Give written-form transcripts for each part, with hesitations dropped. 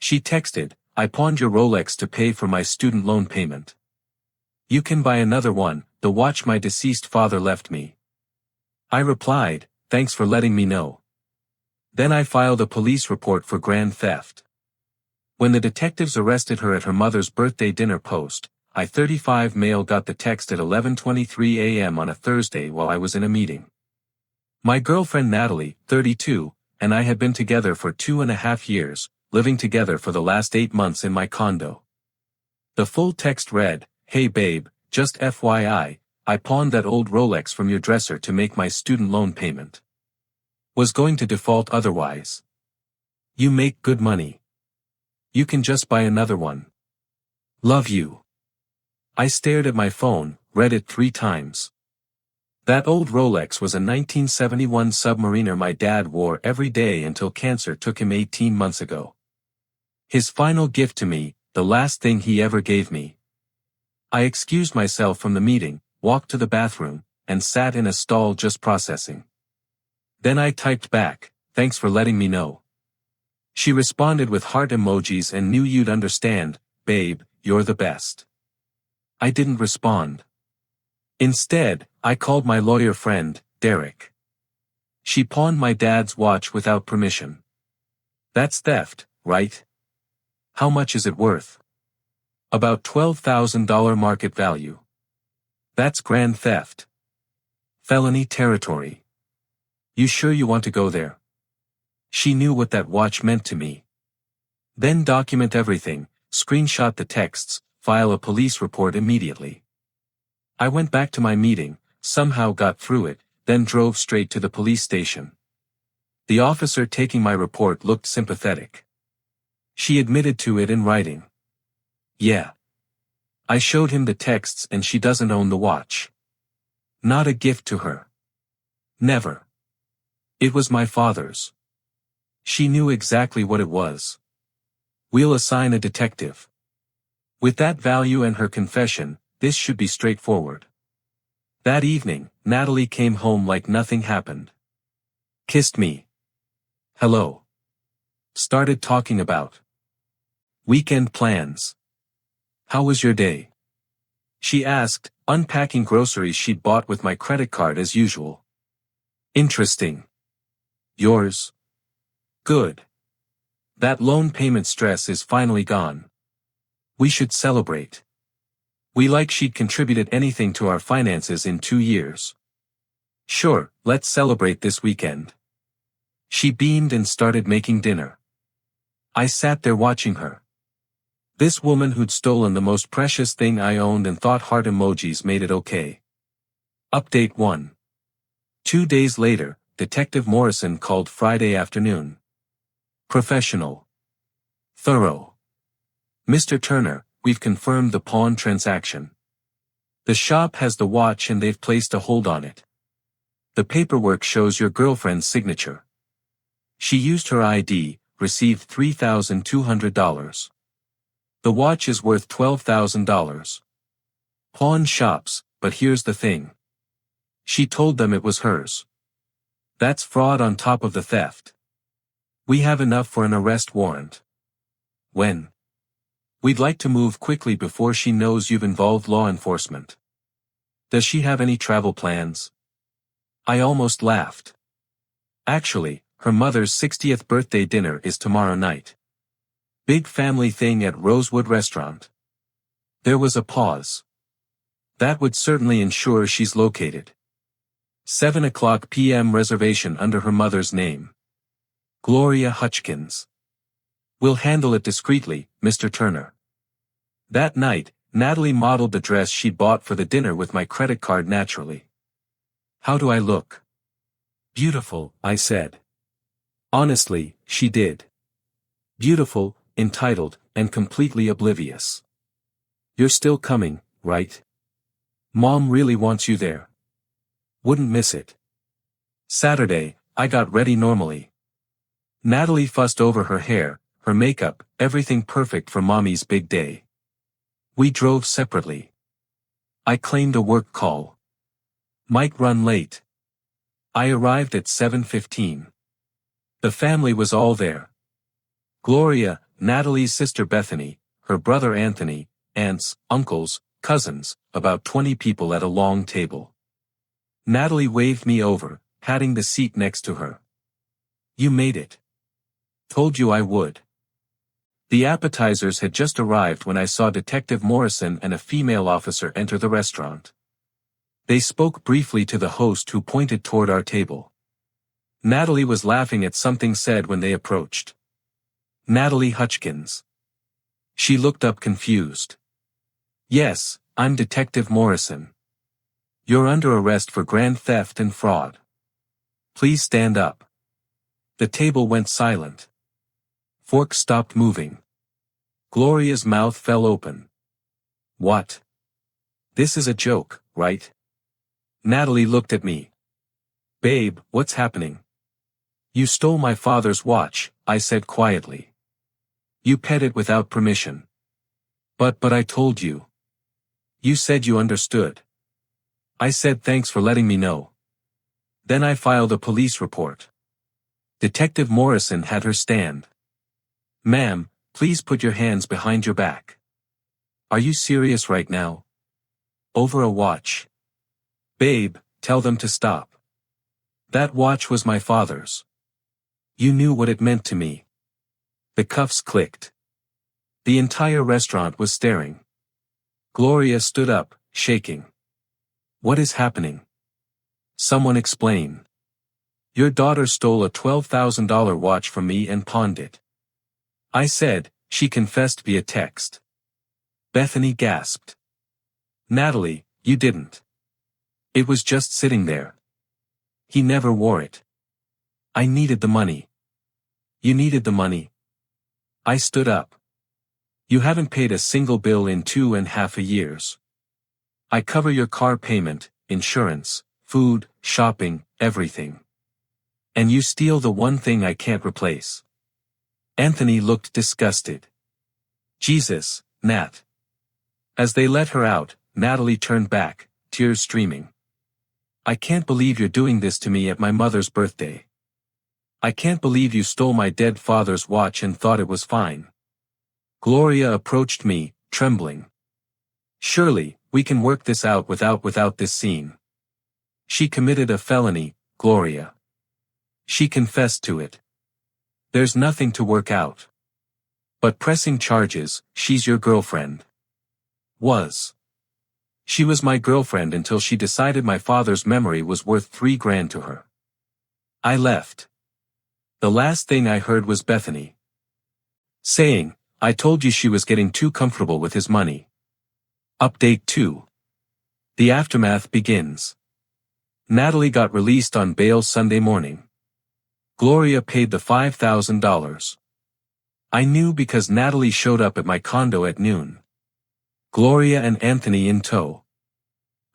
She texted, "I pawned your Rolex to pay for my student loan payment. You can buy another one, the watch my deceased father left me." I replied, "Thanks for letting me know." Then I filed a police report for grand theft. When the detectives arrested her at her mother's birthday dinner post, I 35 male got the text at 11:23 a.m. on a Thursday while I was in a meeting. My girlfriend Natalie, 32, and I had been together for 2.5 years, living together for the last 8 months in my condo. The full text read, "Hey babe, just FYI, I pawned that old Rolex from your dresser to make my student loan payment. Was going to default otherwise. You make good money. You can just buy another one. Love you." I stared at my phone, read it 3 times. That old Rolex was a 1971 Submariner my dad wore every day until cancer took him 18 months ago. His final gift to me, the last thing he ever gave me. I excused myself from the meeting, walked to the bathroom, and sat in a stall just processing. Then I typed back, "Thanks for letting me know." She responded with heart emojis and knew you'd understand, "Babe, you're the best." I didn't respond. Instead, I called my lawyer friend, Derek. She pawned my dad's watch without permission. That's theft, right? How much is it worth? About $12,000 market value. That's grand theft. Felony territory. You sure you want to go there? She knew what that watch meant to me. Then document everything, screenshot the texts, file a police report immediately. I went back to my meeting, somehow got through it, then drove straight to the police station. The officer taking my report looked sympathetic. She admitted to it in writing. Yeah. I showed him the texts and she doesn't own the watch. Not a gift to her. Never. It was my father's. She knew exactly what it was. We'll assign a detective. With that value and her confession, this should be straightforward. That evening, Natalie came home like nothing happened. Kissed me. Hello. Started talking about weekend plans. How was your day? She asked, unpacking groceries she'd bought with my credit card as usual. Interesting. Yours? Good. That loan payment stress is finally gone. We should celebrate. We like she'd contributed anything to our finances in 2 years. Sure, let's celebrate this weekend. She beamed and started making dinner. I sat there watching her. This woman who'd stolen the most precious thing I owned and thought heart emojis made it okay. Update 1. 2 days later, Detective Morrison called Friday afternoon. Professional. Thorough. Mr. Turner, we've confirmed the pawn transaction. The shop has the watch and they've placed a hold on it. The paperwork shows your girlfriend's signature. She used her ID, received $3,200. The watch is worth $12,000. Pawn shops, but here's the thing. She told them it was hers. That's fraud on top of the theft. We have enough for an arrest warrant. When? We'd like to move quickly before she knows you've involved law enforcement. Does she have any travel plans? I almost laughed. Actually, her mother's 60th birthday dinner is tomorrow night. Big family thing at Rosewood Restaurant. There was a pause. That would certainly ensure she's located. 7:00 p.m. reservation under her mother's name. Gloria Hutchkins. We'll handle it discreetly, Mr. Turner. That night, Natalie modeled the dress she'd bought for the dinner with my credit card naturally. How do I look? Beautiful, I said. Honestly, she did. Beautiful, entitled, and completely oblivious. You're still coming, right? Mom really wants you there. Wouldn't miss it. Saturday, I got ready normally. Natalie fussed over her hair, her makeup, everything perfect for Mommy's big day. We drove separately. I claimed a work call. Might run late. I arrived at 7:15. The family was all there. Gloria, Natalie's sister Bethany, her brother Anthony, aunts, uncles, cousins, about 20 people at a long table. Natalie waved me over, patting the seat next to her. "You made it. Told you I would." The appetizers had just arrived when I saw Detective Morrison and a female officer enter the restaurant. They spoke briefly to the host who pointed toward our table. Natalie was laughing at something said when they approached. "Natalie Hutchkins." She looked up confused. "Yes, I'm Detective Morrison. You're under arrest for grand theft and fraud. Please stand up." The table went silent. Forks stopped moving. Gloria's mouth fell open. "What? This is a joke, right?" Natalie looked at me. "Babe, what's happening?" "You stole my father's watch," I said quietly. "You pet it without permission." But I told you. You said you understood." I said thanks for letting me know. Then I filed a police report. Detective Morrison had her stand. "Ma'am, please put your hands behind your back. Are you serious right now? Over a watch? Babe, tell them to stop. That watch was my father's. You knew what it meant to me." The cuffs clicked. The entire restaurant was staring. Gloria stood up, shaking. "What is happening? Someone explain." "Your daughter stole a $12,000 watch from me and pawned it." I said. She confessed via text. Bethany gasped. "Natalie, you didn't. It was just sitting there. He never wore it." "I needed the money." "You needed the money?" I stood up. "You haven't paid a single bill in 2.5 years. I cover your car payment, insurance, food, shopping, everything. And you steal the one thing I can't replace." Anthony looked disgusted. "Jesus, Nat." As they let her out, Natalie turned back, tears streaming. "I can't believe you're doing this to me at my mother's birthday. I can't believe you stole my dead father's watch and thought it was fine." Gloria approached me, trembling. "Surely, we can work this out without this scene. She committed a felony, Gloria. She confessed to it. There's nothing to work out. But pressing charges, she's your girlfriend." Was. She was my girlfriend until she decided my father's memory was worth $3,000 to her. I left. The last thing I heard was Bethany saying, "I told you she was getting too comfortable with his money." Update 2. The aftermath begins. Natalie got released on bail Sunday morning. Gloria paid the $5,000. I knew because Natalie showed up at my condo at noon. Gloria and Anthony in tow.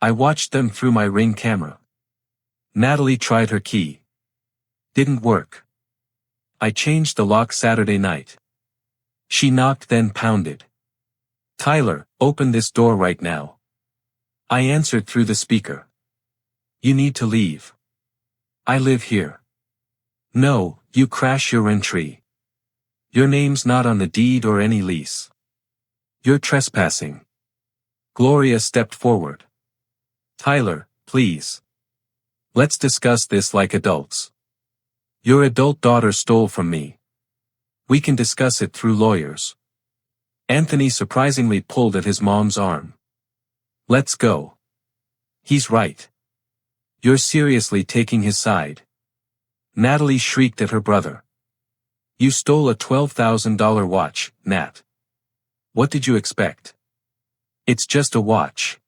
I watched them through my Ring camera. Natalie tried her key. Didn't work. I changed the lock Saturday night. She knocked then pounded. "Tyler, open this door right now." I answered through the speaker. "You need to leave." "I live here." "No, you crash your entry. Your name's not on the deed or any lease. You're trespassing." Gloria stepped forward. "Tyler, please. Let's discuss this like adults. Your adult daughter stole from me. We can discuss it through lawyers." Anthony surprisingly pulled at his mom's arm. "Let's go. He's right. You're seriously taking his side." Natalie shrieked at her brother. "You stole a $12,000 watch, Nat. What did you expect? It's just a watch."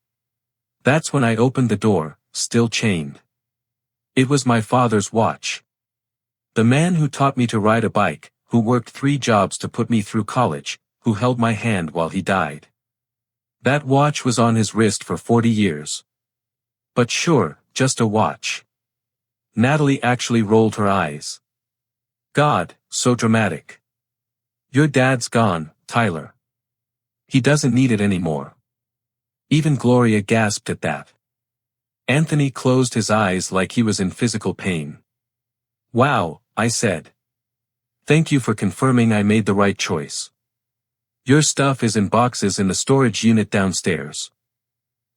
That's when I opened the door, still chained. It was my father's watch. The man who taught me to ride a bike, who worked 3 jobs to put me through college, who held my hand while he died. That watch was on his wrist for 40 years. But sure, just a watch. Natalie actually rolled her eyes. "God, so dramatic. Your dad's gone, Tyler. He doesn't need it anymore." Even Gloria gasped at that. Anthony closed his eyes like he was in physical pain. "Wow," I said. Thank you for confirming I made the right choice. Your stuff is in boxes in the storage unit downstairs.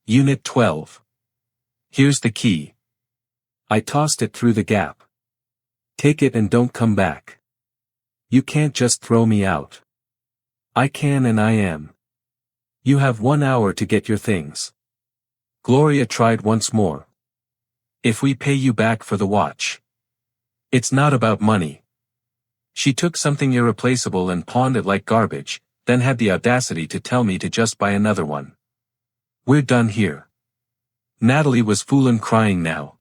Unit 12. Here's the key. I tossed it through the gap. Take it and don't come back. You can't just throw me out. I can and I am. You have 1 hour to get your things. Gloria tried once more. If we pay you back for the watch. It's not about money. She took something irreplaceable and pawned it like garbage, then had the audacity to tell me to just buy another one. We're done here. Natalie was foolin' crying now.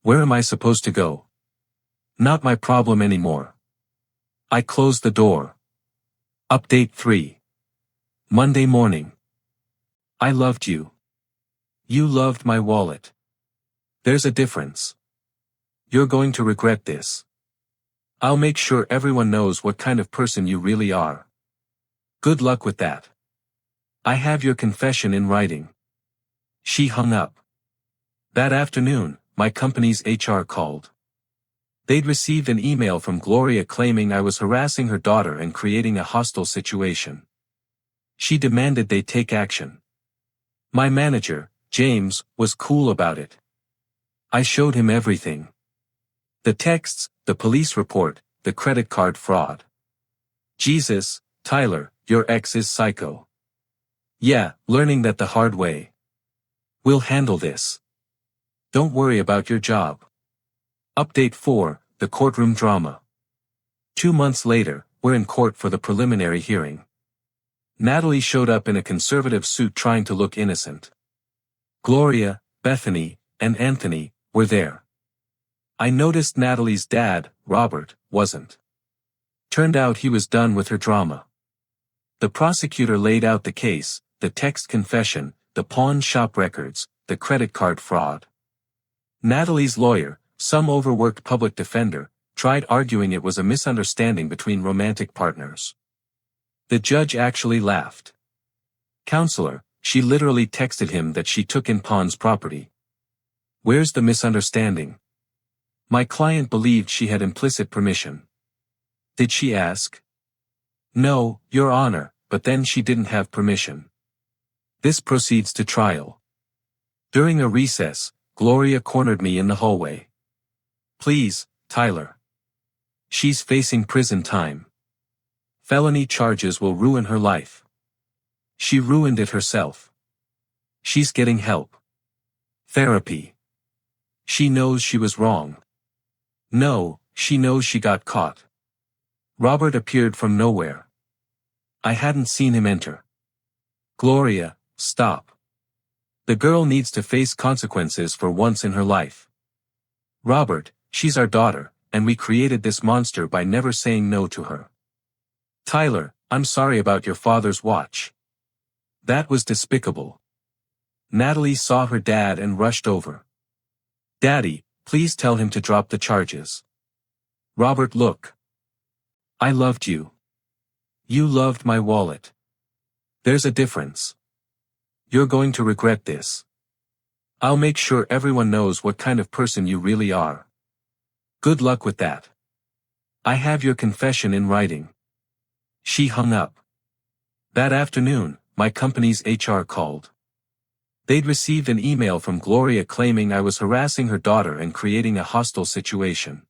Where am I supposed to go? Not my problem anymore. I closed the door. Update 3. Monday morning. I loved you. You loved my wallet. There's a difference. You're going to regret this. I'll make sure everyone knows what kind of person you really are. Good luck with that. I have your confession in writing. She hung up. That afternoon, my company's HR called. They'd received an email from Gloria claiming I was harassing her daughter and creating a hostile situation. She demanded they take action. My manager, James, was cool about it. I showed him everything. The texts, the police report, the credit card fraud. Jesus, Tyler, your ex is psycho. Yeah, learning that the hard way. We'll handle this. Don't worry about your job. Update 4, the courtroom drama. 2 months later, we're in court for the preliminary hearing. Natalie showed up in a conservative suit trying to look innocent. Gloria, Bethany, and Anthony were there. I noticed Natalie's dad, Robert, wasn't. Turned out he was done with her drama. The prosecutor laid out the case, the text confession, the pawn shop records, the credit card fraud. Natalie's lawyer, some overworked public defender, tried arguing it was a misunderstanding between romantic partners. The judge actually laughed. Counselor, she literally texted him that she took in pawn's property. Where's the misunderstanding? My client believed she had implicit permission. Did she ask? No, Your Honor, but then she didn't have permission. This proceeds to trial. During a recess, Gloria cornered me in the hallway. Please, Tyler. She's facing prison time. Felony charges will ruin her life. She ruined it herself. She's getting help. Therapy. She knows she was wrong. No, she knows she got caught. Robert appeared from nowhere. I hadn't seen him enter. Gloria, stop. The girl needs to face consequences for once in her life. Robert, she's our daughter, and we created this monster by never saying no to her. Tyler, I'm sorry about your father's watch. That was despicable. Natalie saw her dad and rushed over. Daddy, please tell him to drop the charges. Robert, look. I loved you. You loved my wallet. There's a difference. You're going to regret this. I'll make sure everyone knows what kind of person you really are. Good luck with that. I have your confession in writing. She hung up. That afternoon, my company's HR called. They'd received an email from Gloria claiming I was harassing her daughter and creating a hostile situation.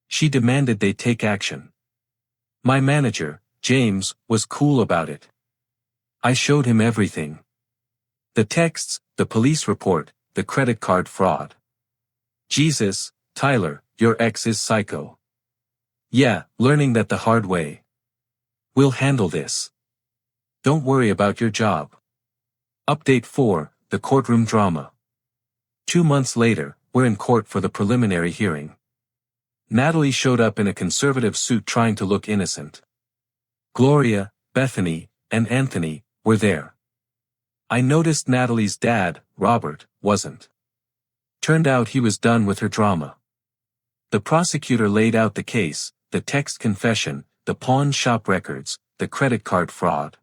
She demanded they take action. My manager, James, was cool about it. I showed him everything. The texts, the police report, the credit card fraud. Jesus, Tyler, your ex is psycho. Yeah, learning that the hard way. We'll handle this. Don't worry about your job. Update 4, the courtroom drama. 2 months later, we're in court for the preliminary hearing. Natalie showed up in a conservative suit trying to look innocent. Gloria, Bethany, and Anthony were there. I noticed Natalie's dad, Robert, wasn't. Turned out he was done with her drama. The prosecutor laid out the case, the text confession, the pawn shop records, the credit card fraud.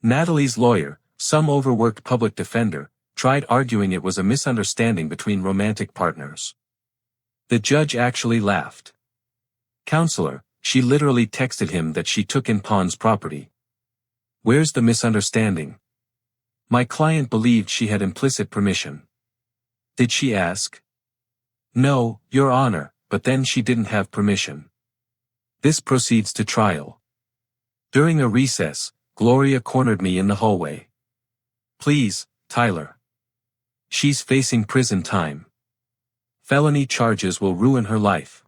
Natalie's lawyer, some overworked public defender, tried arguing it was a misunderstanding between romantic partners. The judge actually laughed. Counselor, She literally texted him that she took in Pawn's property. Where's the misunderstanding? My client believed she had implicit permission. Did she ask? No, Your Honor, but then she didn't have permission. This proceeds to trial. During a recess, Gloria cornered me in the hallway. Please, Tyler. She's facing prison time. Felony charges will ruin her life.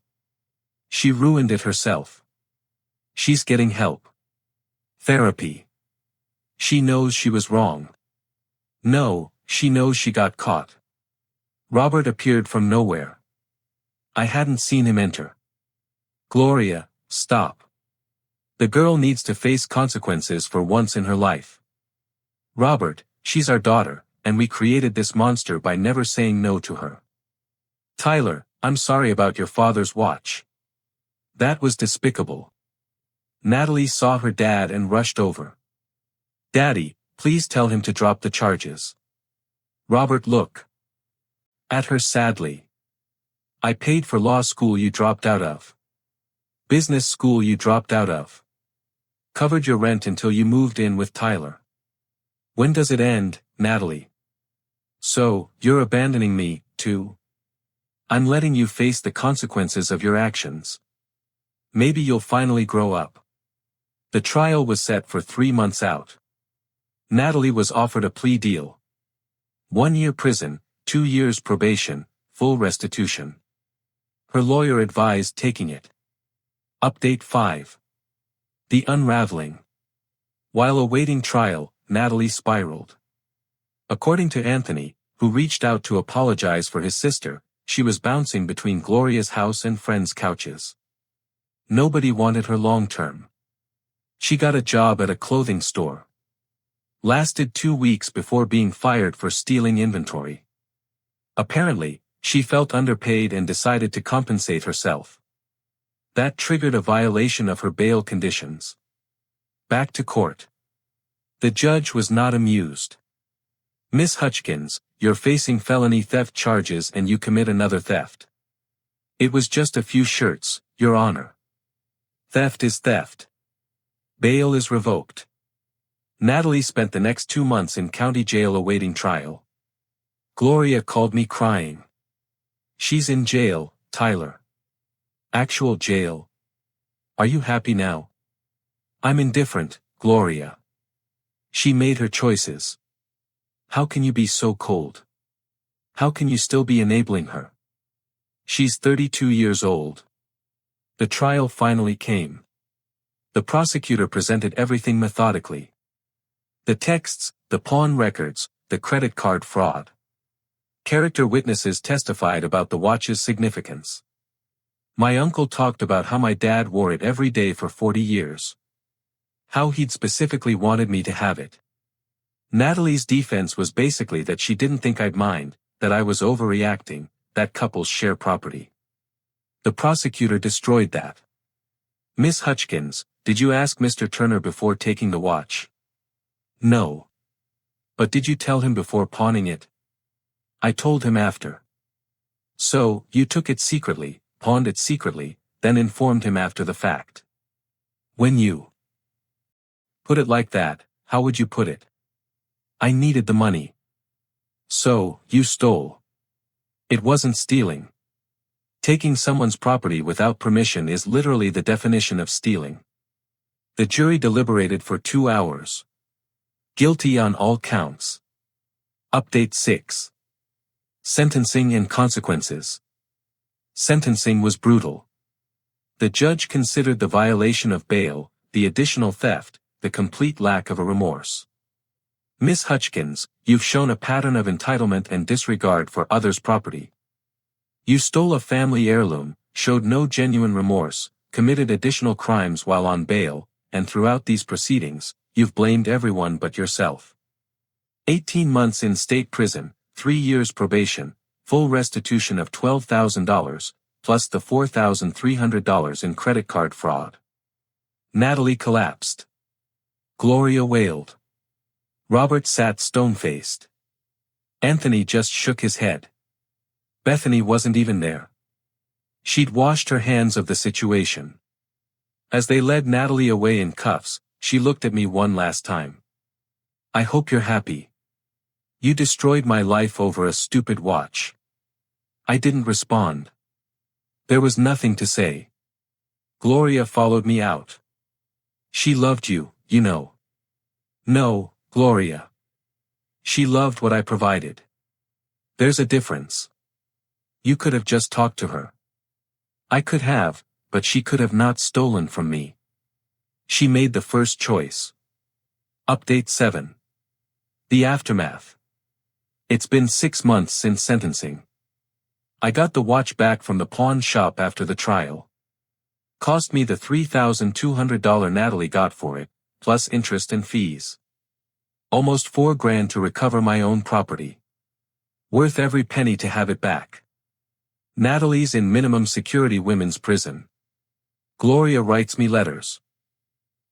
She ruined it herself. She's getting help. Therapy. She knows she was wrong. No, she knows she got caught. Robert appeared from nowhere. I hadn't seen him enter. Gloria, stop. The girl needs to face consequences for once in her life. Robert, she's our daughter, and we created this monster by never saying no to her. Tyler, I'm sorry about your father's watch. That was despicable. Natalie saw her dad and rushed over. Daddy, please tell him to drop the charges. Robert looked at her sadly. I paid for law school you dropped out of. Business school you dropped out of. Covered your rent until you moved in with Tyler. When does it end, Natalie? So, you're abandoning me, too? I'm letting you face the consequences of your actions. Maybe you'll finally grow up. The trial was set for 3 months out. Natalie was offered a plea deal. 1 year prison, 2 years probation, full restitution. Her lawyer advised taking it. Update 5. The unraveling. While awaiting trial, Natalie spiraled. According to Anthony, who reached out to apologize for his sister, she was bouncing between Gloria's house and friends' couches. Nobody wanted her long-term. She got a job at a clothing store. Lasted 2 weeks before being fired for stealing inventory. Apparently, she felt underpaid and decided to compensate herself. That triggered a violation of her bail conditions. Back to court. The judge was not amused. Miss Hutchkins, you're facing felony theft charges and you commit another theft. It was just a few shirts, Your Honor. Theft is theft. Bail is revoked. Natalie spent the next 2 months in county jail awaiting trial. Gloria called me crying. She's in jail, Tyler. Actual jail. Are you happy now? I'm indifferent, Gloria. She made her choices. How can you be so cold? How can you still be enabling her? She's 32 years old. The trial finally came. The prosecutor presented everything methodically. The texts, the pawn records, the credit card fraud. Character witnesses testified about the watch's significance. My uncle talked about how my dad wore it every day for 40 years. How he'd specifically wanted me to have it. Natalie's defense was basically that she didn't think I'd mind, that I was overreacting, that couples share property. The prosecutor destroyed that. Miss Hutchkins, did you ask Mr. Turner before taking the watch? No. But did you tell him before pawning it? I told him after. So, you took it secretly, pawned it secretly, then informed him after the fact. When you put it like that, how would you put it? I needed the money. So, you stole. It wasn't stealing. Taking someone's property without permission is literally the definition of stealing. The jury deliberated for 2 hours. Guilty on all counts. Update 6. Sentencing and consequences. Sentencing was brutal. The judge considered the violation of bail, the additional theft, the complete lack of a remorse. Miss Hutchkins, you've shown a pattern of entitlement and disregard for others' property. You stole a family heirloom, showed no genuine remorse, committed additional crimes while on bail, and throughout these proceedings, you've blamed everyone but yourself. 18 months in state prison, 3 years probation, full restitution of $12,000, plus the $4,300 in credit card fraud. Natalie collapsed. Gloria wailed. Robert sat stone-faced. Anthony just shook his head. Bethany wasn't even there. She'd washed her hands of the situation. As they led Natalie away in cuffs, she looked at me one last time. I hope you're happy. You destroyed my life over a stupid watch. I didn't respond. There was nothing to say. Gloria followed me out. She loved you, you know. No, Gloria. She loved what I provided. There's a difference. You could have just talked to her. I could have, but she could have not stolen from me. She made the first choice. Update 7. The aftermath. It's been 6 months since sentencing. I got the watch back from the pawn shop after the trial. Cost me the $3,200 Natalie got for it, plus interest and fees. Almost $4,000 to recover my own property. Worth every penny to have it back. Natalie's in minimum security women's prison. Gloria writes me letters.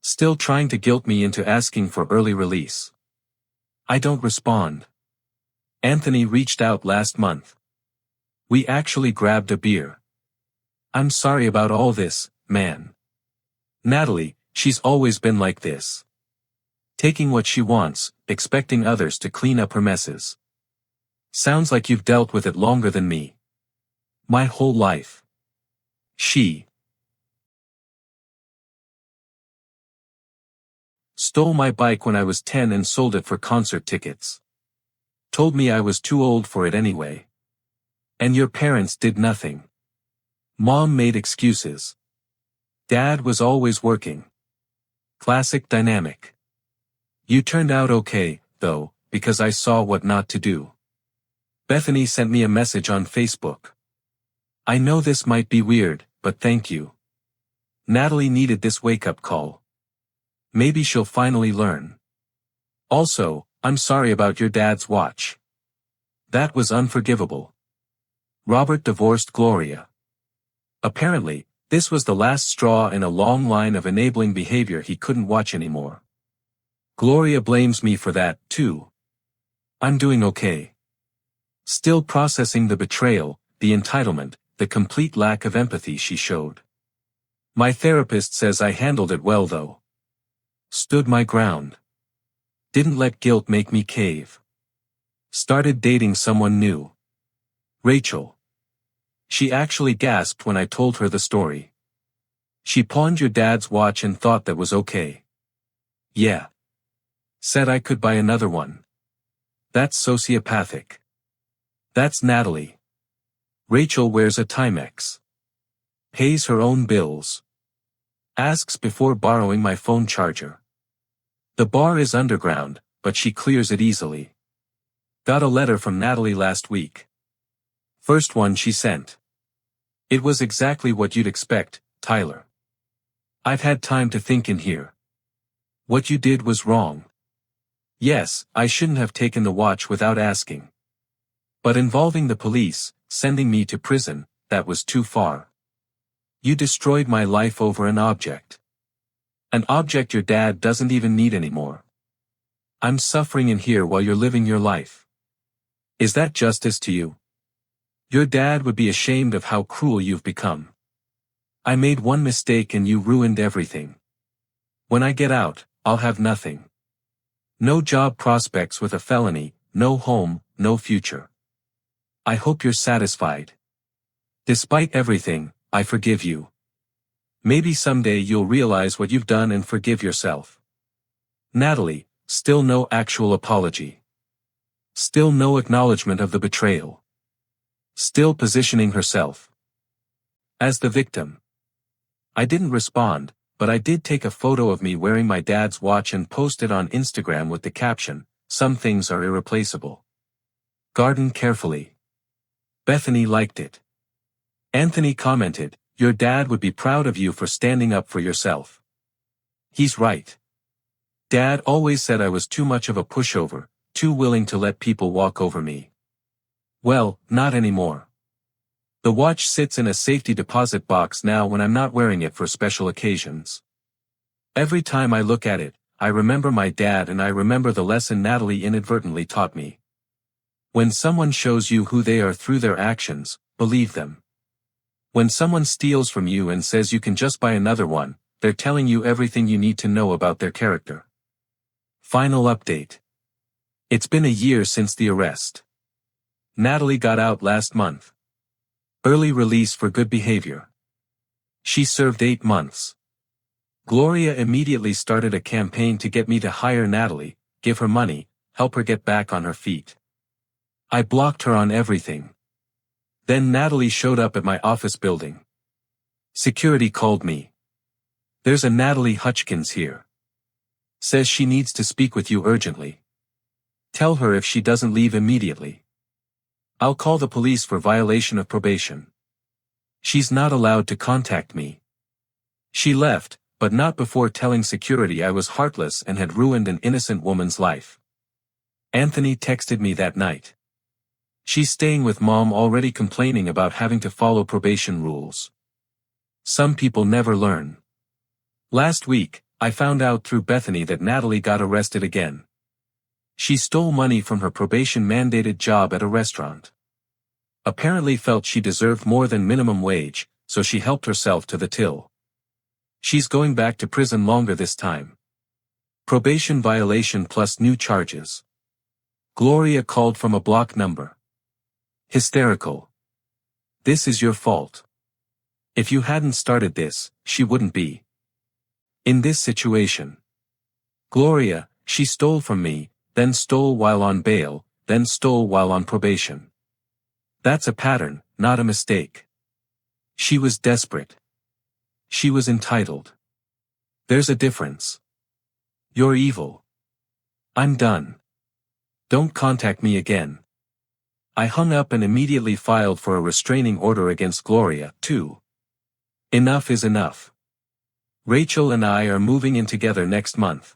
Still trying to guilt me into asking for early release. I don't respond. Anthony reached out last month. We actually grabbed a beer. I'm sorry about all this, man. Natalie, she's always been like this. Taking what she wants, expecting others to clean up her messes. Sounds like you've dealt with it longer than me. My whole life. She stole my bike when I was 10 and sold it for concert tickets. Told me I was too old for it anyway. And your parents did nothing. Mom made excuses. Dad was always working. Classic dynamic. You turned out okay, though, because I saw what not to do. Bethany sent me a message on Facebook. I know this might be weird, but thank you. Natalie needed this wake-up call. Maybe she'll finally learn. Also, I'm sorry about your dad's watch. That was unforgivable. Robert divorced Gloria. Apparently, this was the last straw in a long line of enabling behavior he couldn't watch anymore. Gloria blames me for that, too. I'm doing okay. Still processing the betrayal, the entitlement, the complete lack of empathy she showed. My therapist says I handled it well though. Stood my ground. Didn't let guilt make me cave. Started dating someone new. Rachel. She actually gasped when I told her the story. She pawned your dad's watch and thought that was okay. Yeah. Said I could buy another one. That's sociopathic. That's Natalie. Rachel wears a Timex. Pays her own bills. Asks before borrowing my phone charger. The bar is underground, but she clears it easily. Got a letter from Natalie last week. First one she sent. It was exactly what you'd expect, Tyler. I've had time to think in here. What you did was wrong. Yes, I shouldn't have taken the watch without asking. But involving the police, sending me to prison, that was too far. You destroyed my life over an object. An object your dad doesn't even need anymore. I'm suffering in here while you're living your life. Is that justice to you? Your dad would be ashamed of how cruel you've become. I made one mistake and you ruined everything. When I get out, I'll have nothing. No job prospects with a felony, no home, no future. I hope you're satisfied. Despite everything, I forgive you. Maybe someday you'll realize what you've done and forgive yourself. Natalie, still no actual apology. Still no acknowledgement of the betrayal. Still positioning herself as the victim. I didn't respond, but I did take a photo of me wearing my dad's watch and post it on Instagram with the caption, "Some things are irreplaceable. Garden carefully." Bethany liked it. Anthony commented, "Your dad would be proud of you for standing up for yourself." He's right. Dad always said I was too much of a pushover, too willing to let people walk over me. Well, not anymore. The watch sits in a safety deposit box now when I'm not wearing it for special occasions. Every time I look at it, I remember my dad and I remember the lesson Natalie inadvertently taught me. When someone shows you who they are through their actions, believe them. When someone steals from you and says you can just buy another one, they're telling you everything you need to know about their character. Final update. It's been a year since the arrest. Natalie got out last month. Early release for good behavior. She served 8 months. Gloria immediately started a campaign to get me to hire Natalie, give her money, help her get back on her feet. I blocked her on everything. Then Natalie showed up at my office building. Security called me. There's a Natalie Hutchkins here. Says she needs to speak with you urgently. Tell her if she doesn't leave immediately, I'll call the police for violation of probation. She's not allowed to contact me. She left, but not before telling security I was heartless and had ruined an innocent woman's life. Anthony texted me that night. She's staying with mom, already complaining about having to follow probation rules. Some people never learn. Last week, I found out through Bethany that Natalie got arrested again. She stole money from her probation-mandated job at a restaurant. Apparently felt she deserved more than minimum wage, so she helped herself to the till. She's going back to prison longer this time. Probation violation plus new charges. Gloria called from a block number. Hysterical. This is your fault. If you hadn't started this, she wouldn't be in this situation. Gloria, she stole from me, then stole while on bail, then stole while on probation. That's a pattern, not a mistake. She was desperate. She was entitled. There's a difference. You're evil. I'm done. Don't contact me again. I hung up and immediately filed for a restraining order against Gloria, too. Enough is enough. Rachel and I are moving in together next month.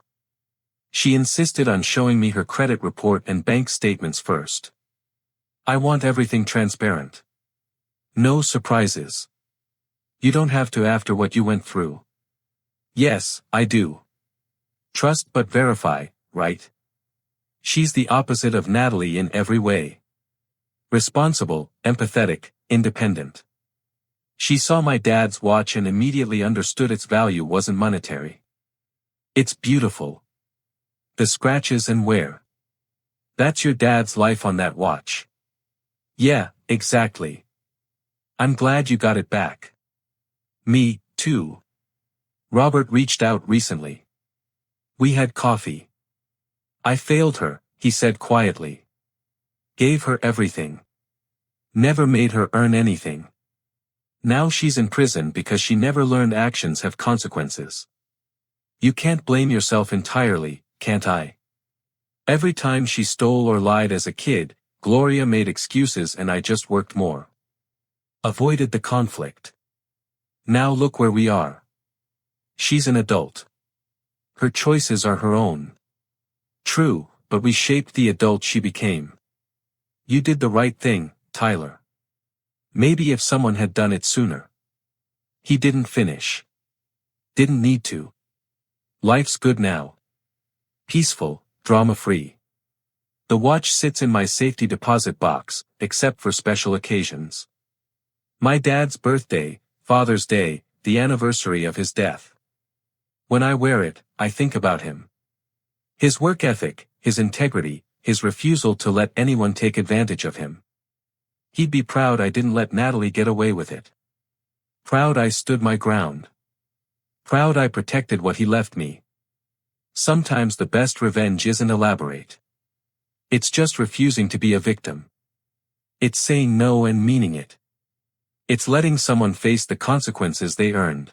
She insisted on showing me her credit report and bank statements first. I want everything transparent. No surprises. You don't have to after what you went through. Yes, I do. Trust but verify, right? She's the opposite of Natalie in every way. Responsible, empathetic, independent. She saw my dad's watch and immediately understood its value wasn't monetary. It's beautiful. The scratches and wear. That's your dad's life on that watch. Yeah, exactly. I'm glad you got it back. Me, too. Robert reached out recently. We had coffee. I failed her, he said quietly. Gave her everything. Never made her earn anything. Now she's in prison because she never learned actions have consequences. You can't blame yourself entirely, can't I? Every time she stole or lied as a kid, Gloria made excuses and I just worked more. Avoided the conflict. Now look where we are. She's an adult. Her choices are her own. True, but we shaped the adult she became. You did the right thing, Tyler. Maybe if someone had done it sooner. He didn't finish. Didn't need to. Life's good now. Peaceful, drama-free. The watch sits in my safety deposit box, except for special occasions. My dad's birthday, Father's Day, the anniversary of his death. When I wear it, I think about him. His work ethic, his integrity, his refusal to let anyone take advantage of him. He'd be proud I didn't let Natalie get away with it. Proud I stood my ground. Proud I protected what he left me. Sometimes the best revenge isn't elaborate. It's just refusing to be a victim. It's saying no and meaning it. It's letting someone face the consequences they earned.